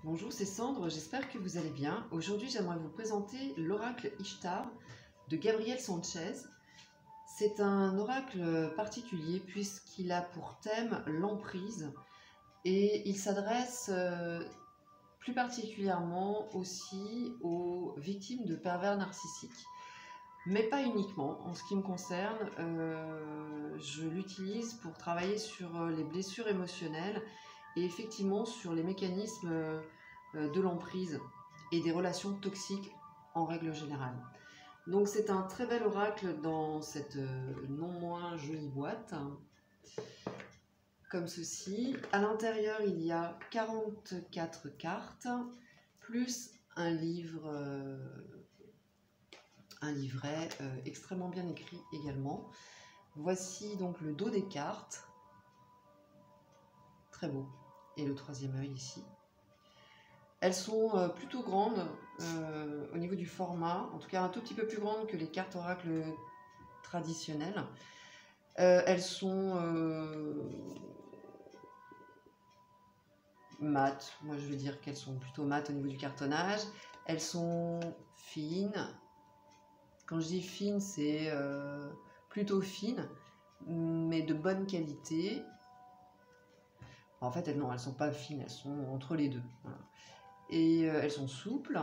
Bonjour, c'est Sandre, j'espère que vous allez bien. Aujourd'hui, j'aimerais vous présenter l'oracle Ishtar de Gabriel Sanchez. C'est un oracle particulier puisqu'il a pour thème l'emprise et il s'adresse plus particulièrement aussi aux victimes de pervers narcissiques. Mais pas uniquement. En ce qui me concerne, je l'utilise pour travailler sur les blessures émotionnelles et effectivement sur les mécanismes de l'emprise et des relations toxiques en règle générale. Donc c'est un très bel oracle dans cette non moins jolie boîte, comme ceci. À l'intérieur, il y a 44 cartes, plus un livret extrêmement bien écrit également. Voici donc le dos des cartes, très beau, et le troisième œil ici. Elles sont plutôt grandes au niveau du format, en tout cas un tout petit peu plus grandes que les cartes oracles traditionnelles. Elles sont mates, moi je veux dire qu'elles sont plutôt mates au niveau du cartonnage. Elles sont fines. Quand je dis fines, c'est plutôt fines, mais de bonne qualité. En fait, non, elles sont pas fines, elles sont entre les deux. Voilà. Et elles sont souples.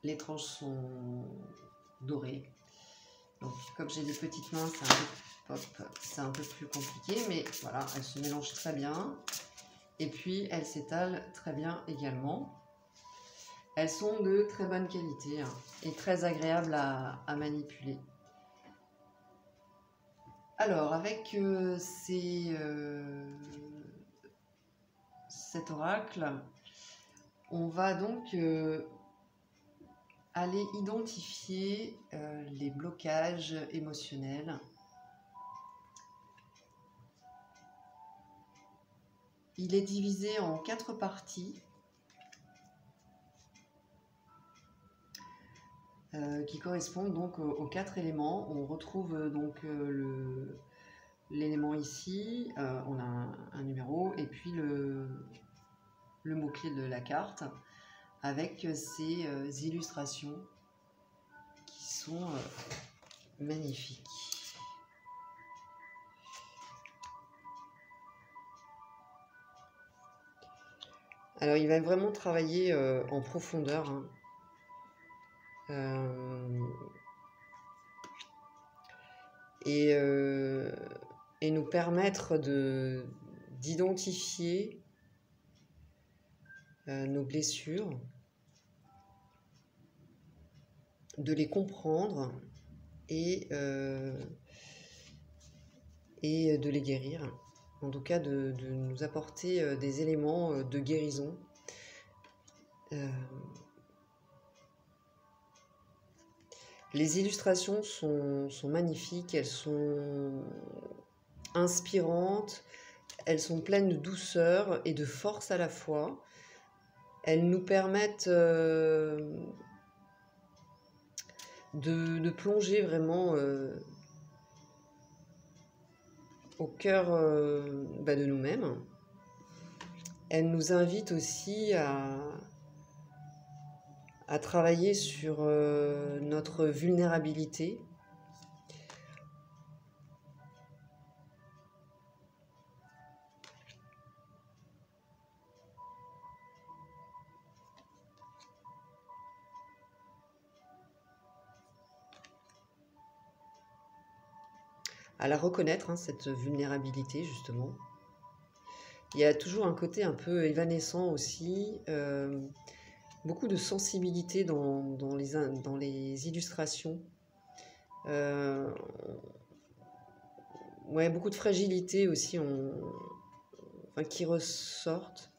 Les tranches sont dorées. Donc, comme j'ai des petites mains, c'est un peu plus compliqué, mais voilà, elles se mélangent très bien. Et puis, elles s'étalent très bien également. Elles sont de très bonne qualité et très agréables à manipuler. Alors, avec cet oracle, on va donc aller identifier les blocages émotionnels. Il est divisé en 4 parties qui correspondent donc aux 4 éléments. On retrouve donc l'élément ici, on a un numéro et puis le mot-clé de la carte avec ces illustrations qui sont magnifiques. Alors il va vraiment travailler en profondeur. Et nous permettre d'identifier nos blessures, de les comprendre et de les guérir. En tout cas, de nous apporter des éléments de guérison. Les illustrations sont magnifiques, elles sont inspirantes, elles sont pleines de douceur et de force à la fois. Elles nous permettent de plonger vraiment au cœur de nous-mêmes. Elles nous invitent aussi à travailler sur notre vulnérabilité. À la reconnaître, cette vulnérabilité, justement. Il y a toujours un côté un peu évanescent aussi, beaucoup de sensibilité dans les illustrations. Ouais, beaucoup de fragilité aussi qui ressortent.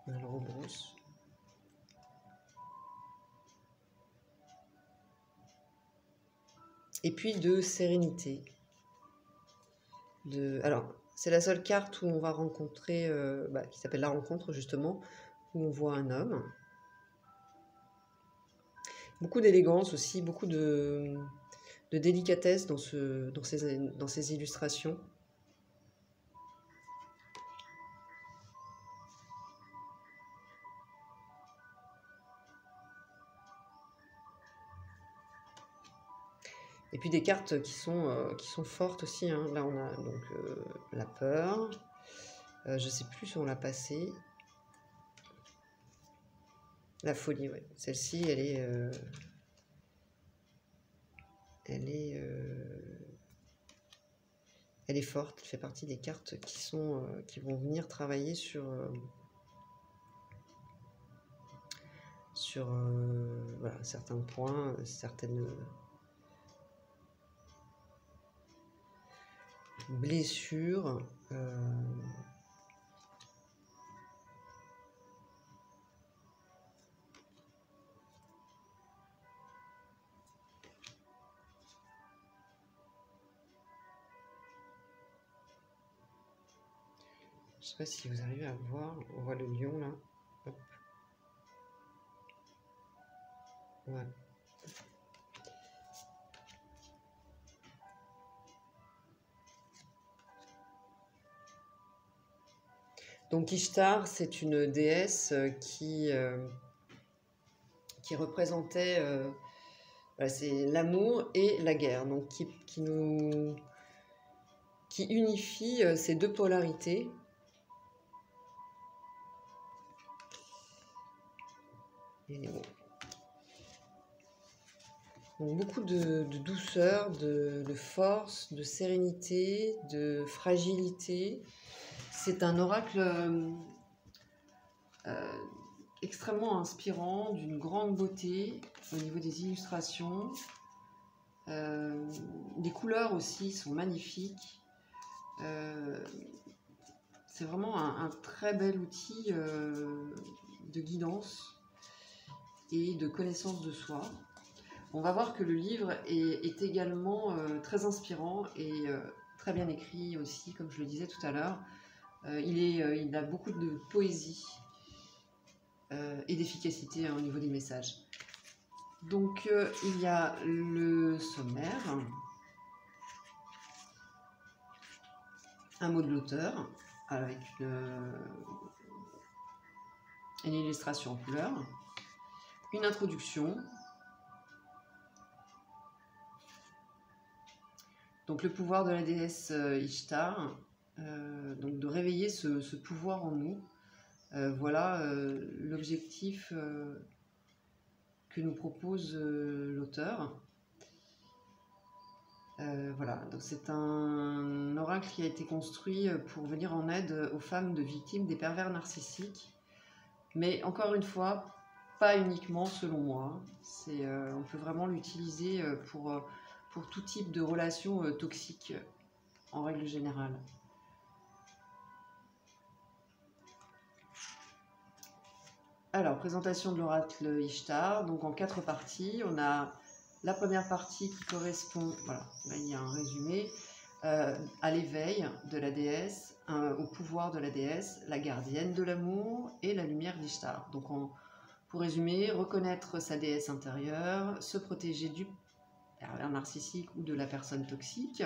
Alors on brosse. Et puis de sérénité. Alors, c'est la seule carte où on va rencontrer, qui s'appelle la rencontre justement, où on voit un homme. Beaucoup d'élégance aussi, beaucoup de de délicatesse dans ces illustrations. Et puis des cartes qui sont fortes aussi, hein. Là, on a donc la peur. Je ne sais plus si on l'a passée. La folie, oui. Celle-ci, elle est forte. Elle fait partie des cartes qui vont venir travailler sur voilà, certains points, certaines blessures. Je ne sais pas si vous arrivez à voir. On voit le lion là. Hop. Ouais. Donc Ishtar, c'est une déesse qui représentait voilà, c'est l'amour et la guerre, donc qui unifie ces deux polarités. Et bon. Donc beaucoup de douceur, de force, de sérénité, de fragilité. C'est un oracle extrêmement inspirant, d'une grande beauté au niveau des illustrations. Les couleurs aussi sont magnifiques. C'est vraiment un très bel outil de guidance et de connaissance de soi. On va voir que le livre est également très inspirant et très bien écrit aussi, comme je le disais tout à l'heure. Il a beaucoup de poésie et d'efficacité au niveau des messages. Donc il y a le sommaire, un mot de l'auteur avec une illustration en couleur, une introduction, donc le pouvoir de la déesse Ishtar, donc de réveiller ce pouvoir en nous. Voilà l'objectif que nous propose l'auteur. Voilà, donc c'est un oracle qui a été construit pour venir en aide aux femmes de victimes des pervers narcissiques. Mais encore une fois, pas uniquement selon moi. On peut vraiment l'utiliser pour tout type de relations toxiques en règle générale. Alors, présentation de l'oracle Ishtar, donc en 4 parties. On a la première partie qui correspond, voilà, là il y a un résumé, à l'éveil de la déesse, au pouvoir de la déesse, la gardienne de l'amour et la lumière d'Ishtar. Donc pour résumer, reconnaître sa déesse intérieure, se protéger du pervers narcissique ou de la personne toxique,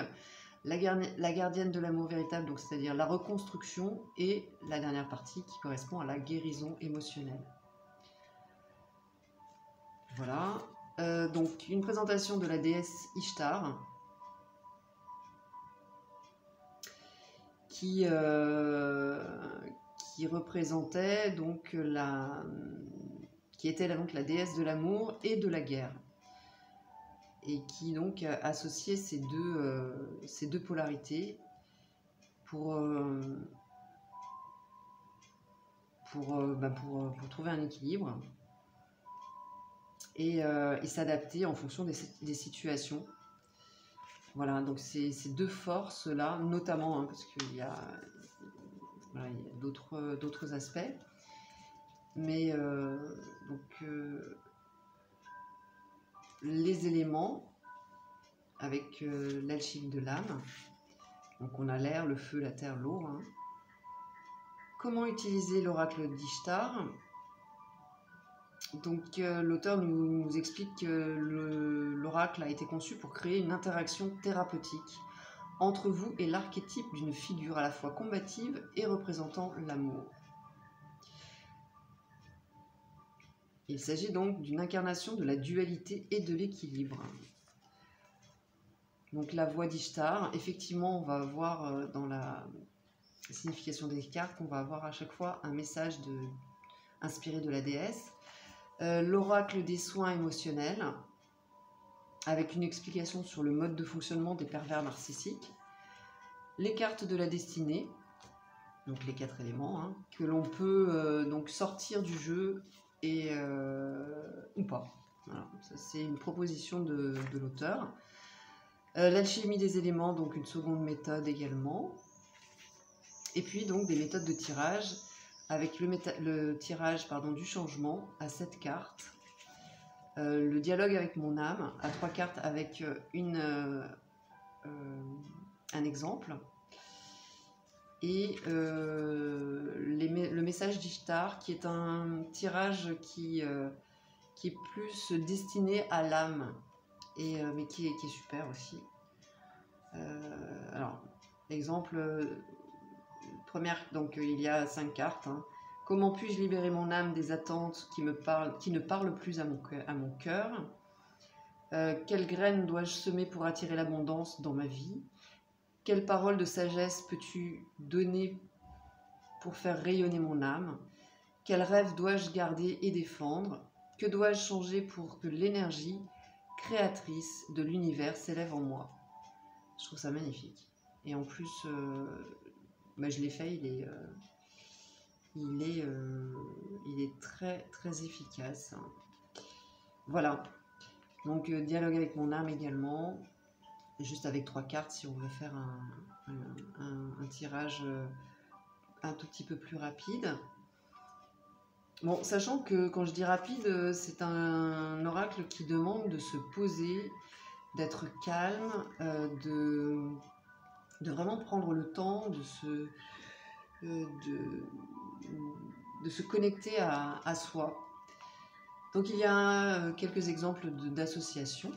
la gardienne de l'amour véritable, donc c'est-à-dire la reconstruction, et la dernière partie qui correspond à la guérison émotionnelle. Voilà, donc une présentation de la déesse Ishtar qui représentait donc qui était donc la déesse de l'amour et de la guerre, et qui donc associait ces deux polarités pour trouver un équilibre et s'adapter en fonction des situations. Voilà, donc ces deux forces-là, notamment, hein, parce qu'il y a, voilà, il y a d'autres aspects, mais les éléments avec l'alchimie de l'âme, donc on a l'air, le feu, la terre, l'eau. Hein. Comment utiliser l'oracle d'Ishtar? Donc l'auteur nous explique que l'oracle a été conçu pour créer une interaction thérapeutique entre vous et l'archétype d'une figure à la fois combative et représentant l'amour. Il s'agit donc d'une incarnation de la dualité et de l'équilibre. Donc la voix d'Ishtar, effectivement, on va avoir dans la signification des cartes, on va avoir à chaque fois un message inspiré de la déesse. L'oracle des soins émotionnels, avec une explication sur le mode de fonctionnement des pervers narcissiques. Les cartes de la destinée, donc les 4 éléments, hein, que l'on peut donc sortir du jeu et ou pas. Voilà, ça c'est une proposition de l'auteur. L'alchimie des éléments, donc une seconde méthode également. Et puis donc des méthodes de tirage, avec le tirage du changement à 7 cartes. Le dialogue avec mon âme à 3 cartes avec un exemple. Et le message d'Ishtar, qui est un tirage qui est plus destiné à l'âme, mais qui est super aussi. Alors, exemple, première, donc il y a 5 cartes. Hein. Comment puis-je libérer mon âme des attentes qui ne parlent plus à mon cœur? Quelles graines dois-je semer pour attirer l'abondance dans ma vie? Quelle parole de sagesse peux-tu donner pour faire rayonner mon âme? Quel rêve dois-je garder et défendre? Que dois-je changer pour que l'énergie créatrice de l'univers s'élève en moi? Je trouve ça magnifique. Et en plus, je l'ai fait, il est très très efficace. Voilà. Donc dialogue avec mon âme également. Juste avec 3 cartes si on veut faire un tirage un tout petit peu plus rapide. Bon, sachant que quand je dis rapide, c'est un oracle qui demande de se poser, d'être calme, de vraiment prendre le temps de se connecter à soi. Donc il y a quelques exemples d'associations.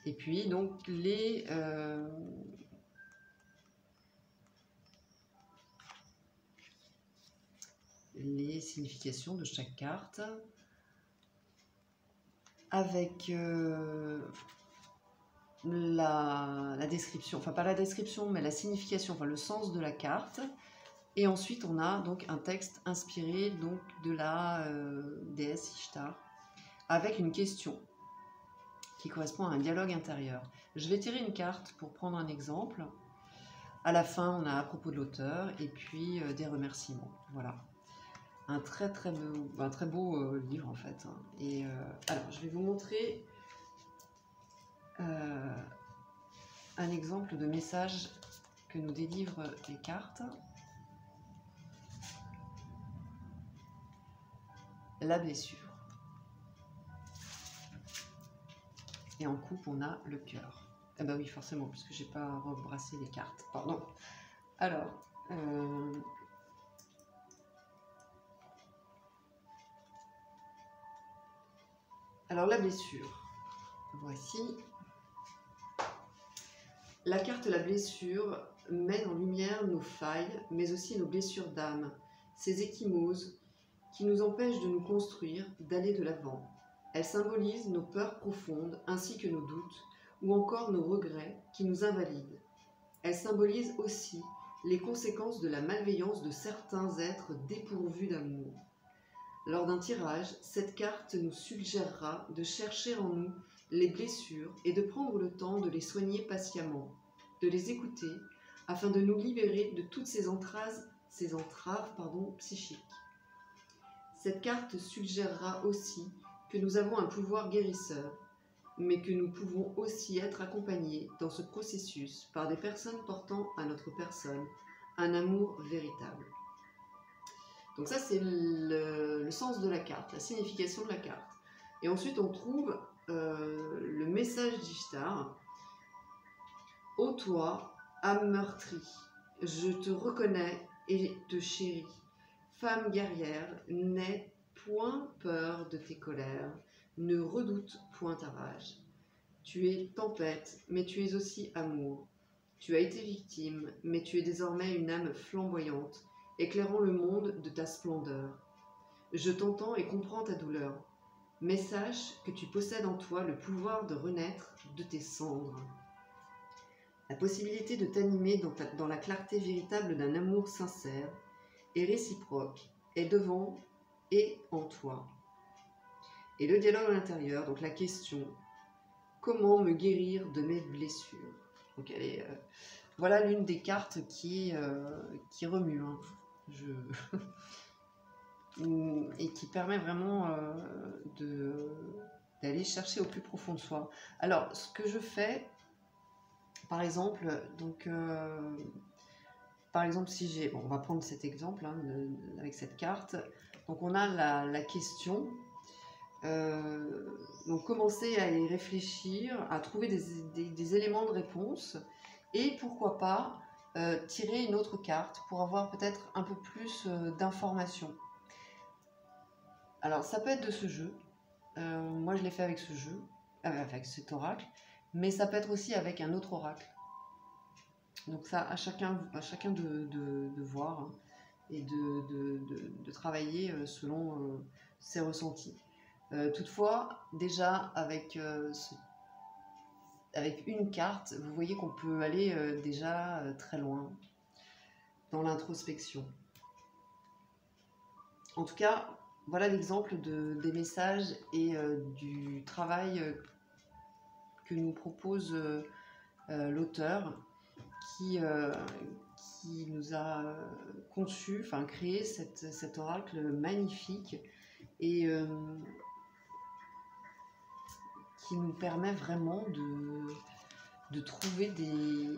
Et puis donc les significations de chaque carte avec la description, enfin pas la description mais la signification, enfin le sens de la carte. Et ensuite on a donc un texte inspiré donc de la déesse Ishtar avec une question qui correspond à un dialogue intérieur. Je vais tirer une carte pour prendre un exemple. À la fin, on a à propos de l'auteur et puis des remerciements. Voilà. Un très beau livre en fait. Et alors, je vais vous montrer un exemple de message que nous délivrent les cartes. La blessure. Et en coupe, on a le cœur. Ah bah oui, forcément, puisque j'ai pas rebrassé les cartes. Pardon. Alors, la blessure. Voici. La carte La blessure met en lumière nos failles, mais aussi nos blessures d'âme, ces ecchymoses qui nous empêchent de nous construire, d'aller de l'avant. Elle symbolise nos peurs profondes ainsi que nos doutes ou encore nos regrets qui nous invalident. Elle symbolise aussi les conséquences de la malveillance de certains êtres dépourvus d'amour. Lors d'un tirage, cette carte nous suggérera de chercher en nous les blessures et de prendre le temps de les soigner patiemment, de les écouter afin de nous libérer de toutes ces entraves psychiques. Cette carte suggérera aussi que nous avons un pouvoir guérisseur, mais que nous pouvons aussi être accompagnés dans ce processus par des personnes portant à notre personne un amour véritable. Donc ça, c'est le sens de la carte, la signification de la carte. Et ensuite, on trouve le message d'Ishtar. « Ô toi, âme meurtrie, je te reconnais et te chéris. Femme guerrière, n'aie point peur de tes colères, ne redoute point ta rage. Tu es tempête, mais tu es aussi amour. Tu as été victime, mais tu es désormais une âme flamboyante, éclairant le monde de ta splendeur. Je t'entends et comprends ta douleur, mais sache que tu possèdes en toi le pouvoir de renaître de tes cendres. La possibilité de t'animer dans la clarté véritable d'un amour sincère et réciproque est devant et en toi. Et le dialogue à l'intérieur, donc la question, comment me guérir de mes blessures? Donc voilà l'une des cartes qui remue, hein. Et qui permet vraiment d'aller chercher au plus profond de soi. Alors, ce que je fais, par exemple, si j'ai... Bon, on va prendre cet exemple, hein, avec cette carte. Donc, on a la question. Donc, commencer à y réfléchir, à trouver des éléments de réponse. Et pourquoi pas tirer une autre carte pour avoir peut-être un peu plus d'informations. Alors, ça peut être de ce jeu. Moi, je l'ai fait avec ce jeu, avec cet oracle. Mais ça peut être aussi avec un autre oracle. Donc ça, à chacun de voir, hein, et de travailler selon ses ressentis. Toutefois, déjà, avec une carte, vous voyez qu'on peut aller déjà très loin dans l'introspection. En tout cas, voilà l'exemple des messages et du travail que nous propose l'auteur qui nous a conçu, créé cet oracle magnifique et qui nous permet vraiment de trouver des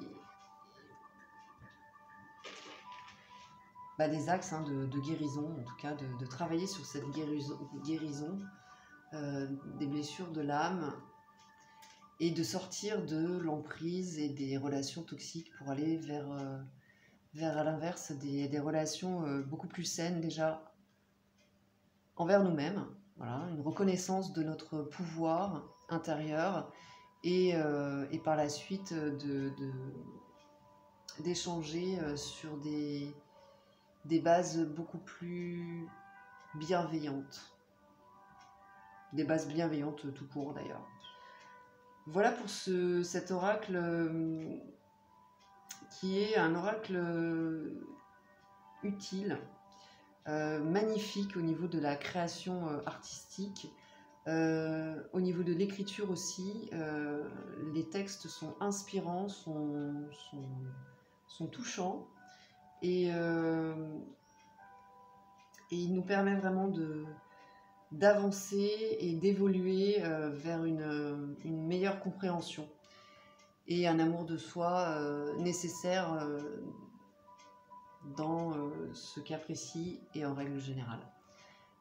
axes, hein, de guérison, en tout cas de travailler sur cette guérison des blessures de l'âme et de sortir de l'emprise et des relations toxiques pour aller vers à l'inverse des relations beaucoup plus saines déjà envers nous-mêmes. Voilà, une reconnaissance de notre pouvoir intérieur et par la suite d'échanger sur des bases beaucoup plus bienveillantes. Des bases bienveillantes tout court d'ailleurs. Voilà pour cet oracle qui est un oracle utile, magnifique au niveau de la création artistique, au niveau de l'écriture aussi. Les textes sont inspirants, sont touchants et il nous permet vraiment d'avancer et d'évoluer vers une meilleure compréhension et un amour de soi nécessaire dans ce cas précis et en règle générale.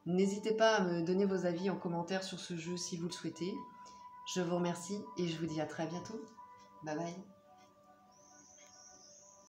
N'hésitez pas à me donner vos avis en commentaire sur ce jeu si vous le souhaitez. Je vous remercie et je vous dis à très bientôt. Bye bye.